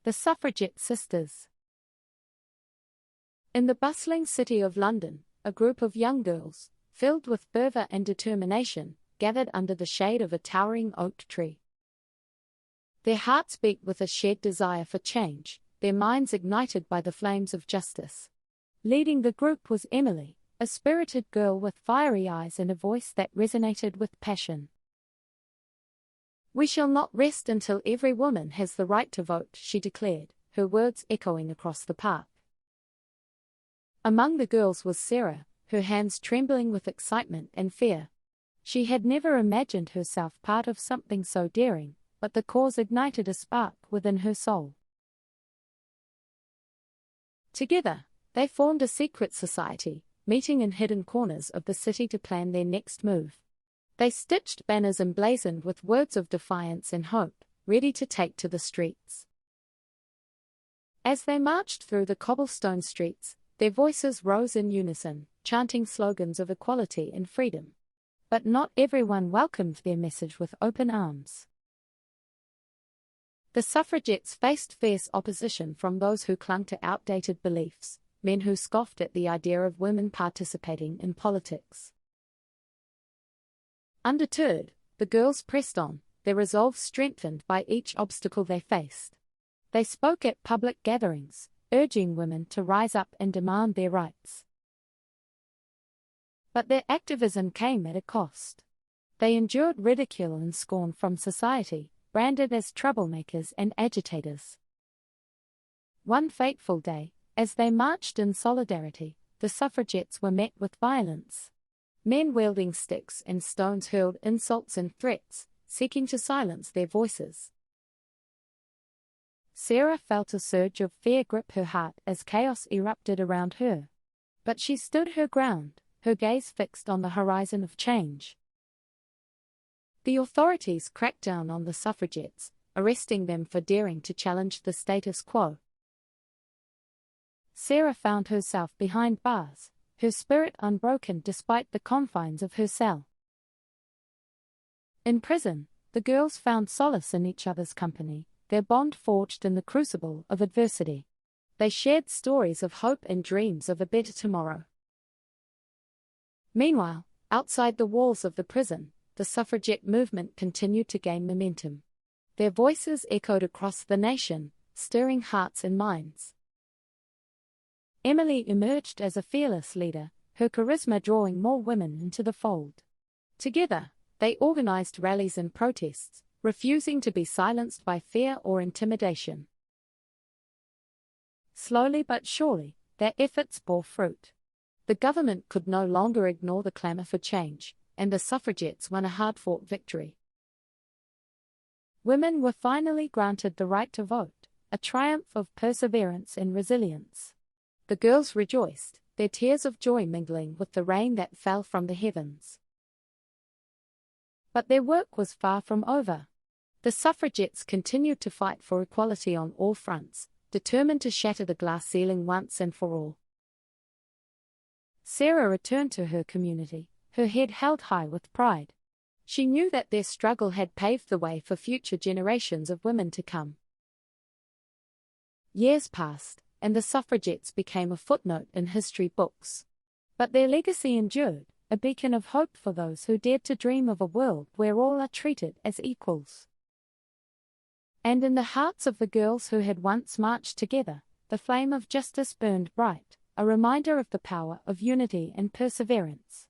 The Suffragette Sisters. In the bustling city of London, a group of young girls, filled with fervour and determination, gathered under the shade of a towering oak tree. Their hearts beat with a shared desire for change, their minds ignited by the flames of justice. Leading the group was Emily, a spirited girl with fiery eyes and a voice that resonated with passion. "We shall not rest until every woman has the right to vote," she declared, her words echoing across the park. Among the girls was Sarah, her hands trembling with excitement and fear. She had never imagined herself part of something so daring, but the cause ignited a spark within her soul. Together, they formed a secret society, meeting in hidden corners of the city to plan their next move. They stitched banners emblazoned with words of defiance and hope, ready to take to the streets. As they marched through the cobblestone streets, their voices rose in unison, chanting slogans of equality and freedom. But not everyone welcomed their message with open arms. The suffragettes faced fierce opposition from those who clung to outdated beliefs, men who scoffed at the idea of women participating in politics. Undeterred, the girls pressed on, their resolve strengthened by each obstacle they faced. They spoke at public gatherings, urging women to rise up and demand their rights. But their activism came at a cost. They endured ridicule and scorn from society, branded as troublemakers and agitators. One fateful day, as they marched in solidarity, the suffragettes were met with violence. Men wielding sticks and stones hurled insults and threats, seeking to silence their voices. Sarah felt a surge of fear grip her heart as chaos erupted around her. But she stood her ground, her gaze fixed on the horizon of change. The authorities cracked down on the suffragettes, arresting them for daring to challenge the status quo. Sarah found herself behind bars, her spirit unbroken despite the confines of her cell. In prison, the girls found solace in each other's company, their bond forged in the crucible of adversity. They shared stories of hope and dreams of a better tomorrow. Meanwhile, outside the walls of the prison, the suffragette movement continued to gain momentum. Their voices echoed across the nation, stirring hearts and minds. Emily emerged as a fearless leader, her charisma drawing more women into the fold. Together, they organized rallies and protests, refusing to be silenced by fear or intimidation. Slowly but surely, their efforts bore fruit. The government could no longer ignore the clamor for change, and the suffragettes won a hard-fought victory. Women were finally granted the right to vote, a triumph of perseverance and resilience. The girls rejoiced, their tears of joy mingling with the rain that fell from the heavens. But their work was far from over. The suffragettes continued to fight for equality on all fronts, determined to shatter the glass ceiling once and for all. Sarah returned to her community, her head held high with pride. She knew that their struggle had paved the way for future generations of women to come. Years passed, and the suffragettes became a footnote in history books. But their legacy endured, a beacon of hope for those who dared to dream of a world where all are treated as equals. And in the hearts of the girls who had once marched together, the flame of justice burned bright, a reminder of the power of unity and perseverance.